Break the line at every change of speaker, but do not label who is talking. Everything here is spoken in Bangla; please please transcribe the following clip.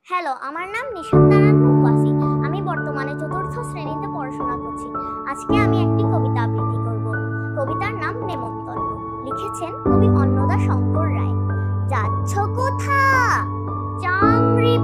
হ্যালো, আমার নাম নিশান্তারান্নু ওয়াসি। আমি বর্তমানে চতুর্থ শ্রেণীতে পড়াশোনা করছি। আজকে আমি একটি কবিতা আবৃত্তি করব। কবিতার নাম নেমন্তন্ন। লিখেছেন কবি অন্নদা শঙ্কর রায়। যাচ্ছ কোথা চাংরি